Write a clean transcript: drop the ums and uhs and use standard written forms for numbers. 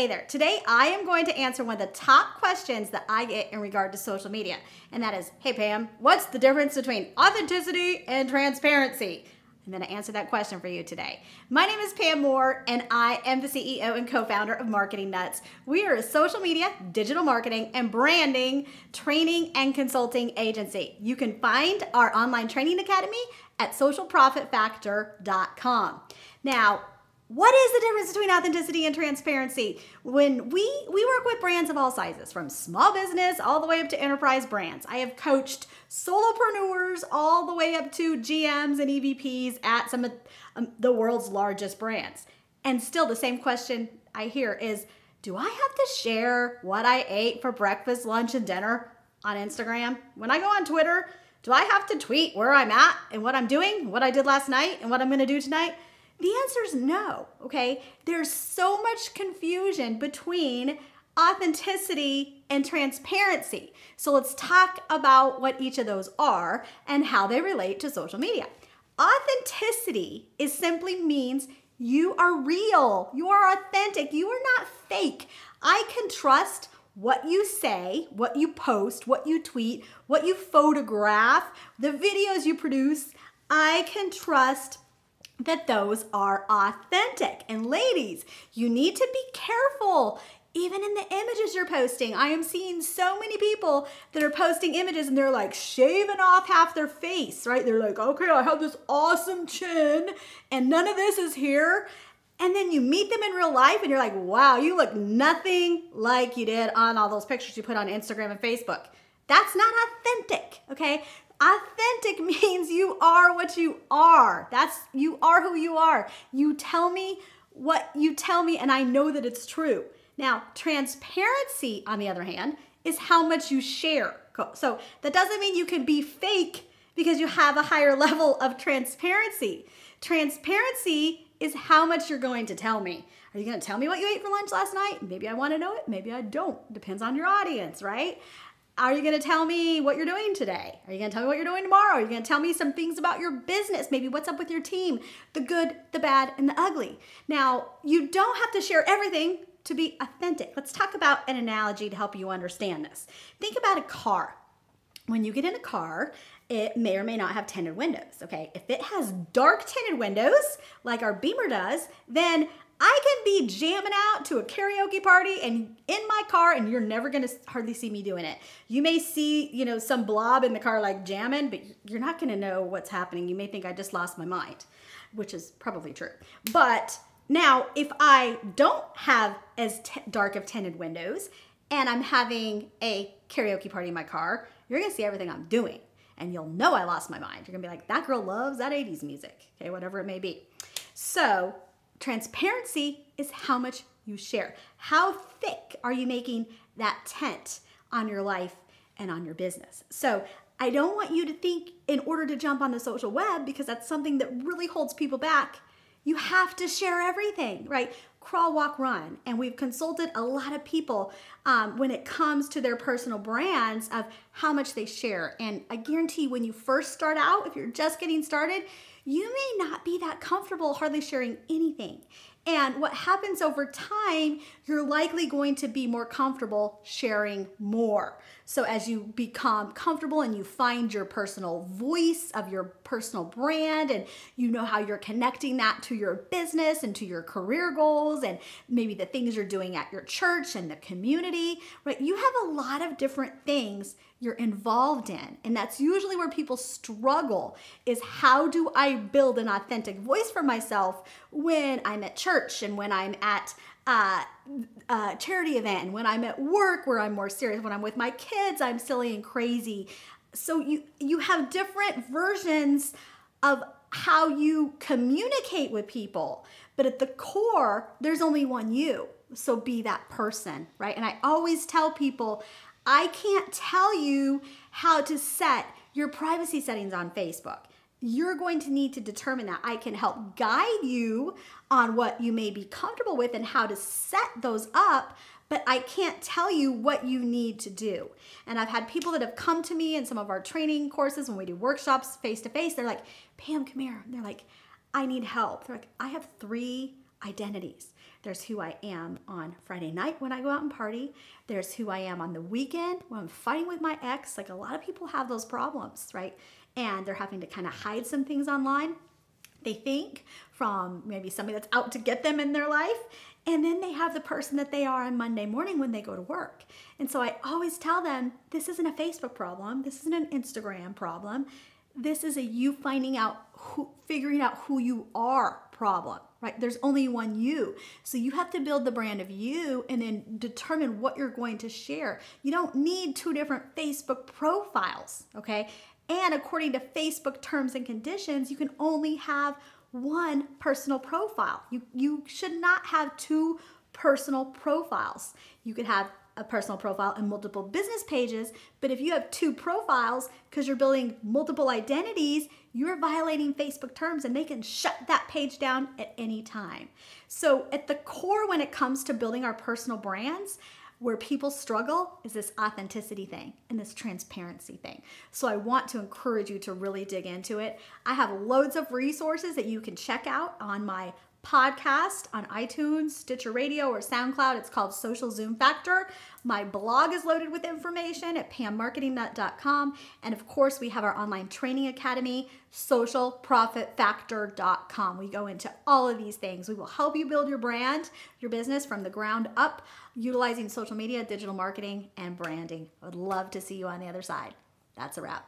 Hey there. Today I am going to answer one of the top questions that I get in regard to social media. And that is, hey Pam, what's the difference between authenticity and transparency? I'm going to answer that question for you today. My name is Pam Moore, and I am the CEO and co-founder of Marketing Nuts. We are a social media, digital marketing, and branding, training, and consulting agency. You can find our online training academy at socialprofitfactor.com. Now, what is the difference between authenticity and transparency? When we work with brands of all sizes, from small business all the way up to enterprise brands. I have coached solopreneurs all the way up to GMs and EVPs at some of the world's largest brands. And still the same question I hear is, do I have to share what I ate for breakfast, lunch, and dinner on Instagram? When I go on Twitter, do I have to tweet where I'm at and what I'm doing, what I did last night and what I'm gonna do tonight? The answer is no, okay? There's so much confusion between authenticity and transparency. So let's talk about what each of those are and how they relate to social media. Authenticity simply means you are real, you are authentic, you are not fake. I can trust what you say, what you post, what you tweet, what you photograph, the videos you produce. I can trust that those are authentic. And ladies, you need to be careful even in the images you're posting. I am seeing so many people that are posting images and they're like shaving off half their face, right? They're like, okay, I have this awesome chin and none of this is here. And then you meet them in real life and you're like, wow, you look nothing like you did on all those pictures you put on Instagram and Facebook. That's not authentic, okay? Authentic means you are what you are. You are who you are. You tell me what you tell me and I know that it's true. Now, transparency, on the other hand, is how much you share. So that doesn't mean you can be fake because you have a higher level of transparency. Transparency is how much you're going to tell me. Are you going to tell me what you ate for lunch last night? Maybe I want to know it. Maybe I don't. Depends on your audience, right? Are you going to tell me what you're doing today? Are you going to tell me what you're doing tomorrow? Are you going to tell me some things about your business? Maybe what's up with your team, the good, the bad, and the ugly. Now, you don't have to share everything to be authentic. Let's talk about an analogy to help you understand this. Think about a car. When you get in a car, it may or may not have tinted windows, okay? If it has dark tinted windows, like our Beamer does, then I can be jamming out to a karaoke party and in my car and you're never gonna hardly see me doing it. You may see, some blob in the car like jamming, but you're not gonna know what's happening. You may think I just lost my mind, which is probably true. But now, if I don't have as dark of tinted windows and I'm having a karaoke party in my car, you're gonna see everything I'm doing and you'll know I lost my mind. You're gonna be like, that girl loves that 80s music, okay, whatever it may be. So, transparency is how much you share. How thick are you making that tent on your life and on your business? So I don't want you to think in order to jump on the social web, because that's something that really holds people back, you have to share everything, right? Crawl, walk, run. And we've consulted a lot of people when it comes to their personal brands of how much they share. And I guarantee when you first start out, if you're just getting started, you may not be that comfortable hardly sharing anything. And what happens over time, you're likely going to be more comfortable sharing more. So as you become comfortable and you find your personal voice of your personal brand and you know how you're connecting that to your business and to your career goals and maybe the things you're doing at your church and the community, right? You have a lot of different things you're involved in. And that's usually where people struggle, is how do I build an authentic voice for myself when I'm at church and when I'm at a charity event and when I'm at work where I'm more serious, when I'm with my kids, I'm silly and crazy. So you have different versions of how you communicate with people, but at the core, there's only one you. So be that person, right? And I always tell people, I can't tell you how to set your privacy settings on Facebook. You're going to need to determine that. I can help guide you on what you may be comfortable with and how to set those up, but I can't tell you what you need to do. And I've had people that have come to me in some of our training courses when we do workshops face-to-face. They're like, Pam, come here. They're like, I need help. They're like, I have 3 identities. There's who I am on Friday night when I go out and party. There's who I am on the weekend when I'm fighting with my ex. Like a lot of people have those problems, right? And they're having to kind of hide some things online, they think, from maybe somebody that's out to get them in their life. And then they have the person that they are on Monday morning when they go to work. And so I always tell them, this isn't a Facebook problem. This isn't an Instagram problem. This is a you figuring out who you are problem, right? There's only one you. So you have to build the brand of you and then determine what you're going to share. You don't need 2 different Facebook profiles, okay? And according to Facebook terms and conditions, you can only have 1 personal profile. You should not have 2 personal profiles. You could have a personal profile and multiple business pages, but if you have 2 profiles because you're building multiple identities, you're violating Facebook terms and they can shut that page down at any time. So at the core, when it comes to building our personal brands, where people struggle is this authenticity thing and this transparency thing. So I want to encourage you to really dig into it. I have loads of resources that you can check out on my podcast on iTunes, Stitcher Radio, or SoundCloud. It's called Social Zoom Factor. My blog is loaded with information at pammarketingnut.com. And of course, we have our online training academy, socialprofitfactor.com. We go into all of these things. We will help you build your brand, your business from the ground up, utilizing social media, digital marketing, and branding. I would love to see you on the other side. That's a wrap.